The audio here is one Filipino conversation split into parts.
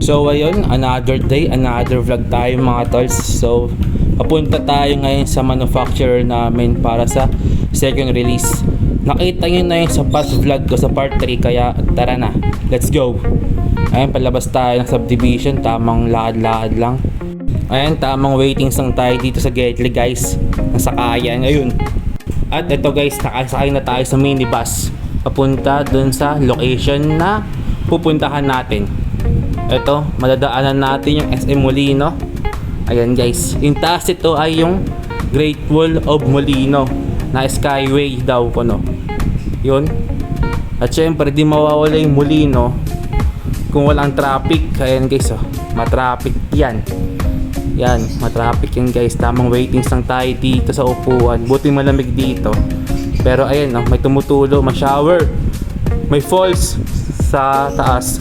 So ayun, another day, another vlog tayo mga tolls. So papunta tayo ngayon sa manufacturer namin para sa second release. Nakita nyo na yun sa past vlog ko sa part 3, kaya tara na, let's go. Ayun, palabas tayo ng subdivision, tamang lakad-lakad lang. Ayun, tamang waiting lang tayo dito sa Getly guys, ng sakayan. Ayun. At ito guys, nakasakay na tayo sa minibus papunta dun sa location na pupuntahan natin. Ito, madadaanan natin yung SM Molino. Ayan guys, yung taas ito ay yung Great Wall of Molino na skyway daw ko, no. Yun. At syempre di mawawala yung Molino kung walang traffic. Ayan guys, oh, matraffic yan. Yan, matraffic yan guys. Tamang waiting lang tayo dito sa upuan. Buti malamig dito. Pero ayan, oh, may tumutulo, may shower, may falls sa taas.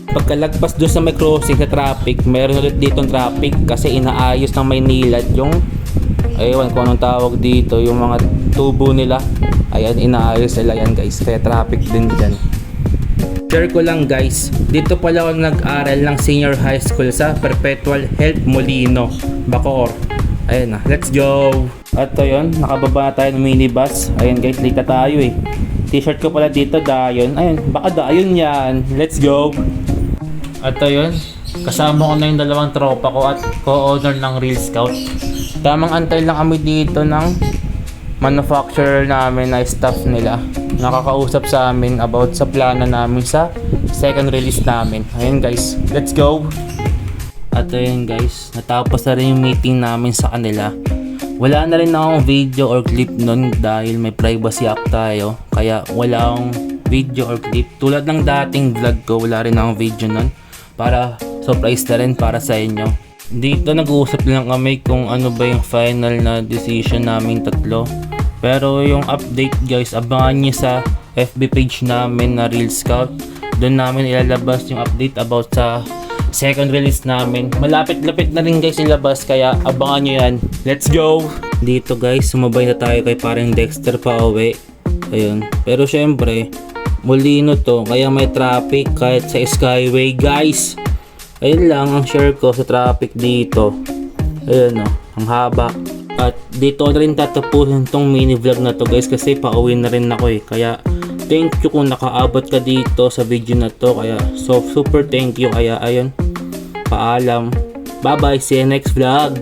Pagkalagpas doon sa may crossing sa traffic, meron ulit ditong traffic kasi inaayos ng Maynilad yung, ewan ko anong tawag dito, yung mga tubo nila. Ayan, inaayos nila yan guys, kaya traffic din dyan. Share ko lang guys, dito pala ako nag-aral ng senior high school sa Perpetual Health Molino, Bacoor. Ayan na, let's go! At yun, nakababa na tayo ng minibus. Ayan guys, late na tayo eh. T-shirt ko pala dito, Dayon. Ayun, baka Dayon yan. Let's go! At yun, kasama ko na yung dalawang tropa ko at co-owner ng Real Scout. Tamang antay lang kami dito ng manufacturer namin na staff nila. Nakakausap sa amin about sa plano namin sa second release namin. Ayun guys, let's go! At ayun guys, natapos na rin yung meeting namin sa kanila. Wala na rin akong video or clip nun dahil may privacy act tayo. Kaya wala akong video or clip. Tulad ng dating vlog ko, wala rin akong video nun. Para surprise na rin para sa inyo. Dito nag-uusap lang kami kung ano ba yung final na decision naming tatlo. Pero yung update guys, abangan nyo sa FB page namin na Real Scout. Doon namin ilalabas yung update about sa second release namin. Malapit-lapit na rin guys ilabas, kaya abangan nyo yan. Let's go! Dito guys, sumabay na tayo kay parang Dexter pa uwi. Ayun. Pero syempre, Molino to, kaya may traffic kahit sa skyway guys. Ayun lang ang share ko sa traffic dito. Ayun oh, ang haba. At dito na rin tatapusin tong mini vlog na to guys kasi pauwi na rin ako eh. Kaya thank you kung nakaabot ka dito sa video na to. Kaya so super thank you. Kaya ayun, paalam. Bye bye, see you next vlog.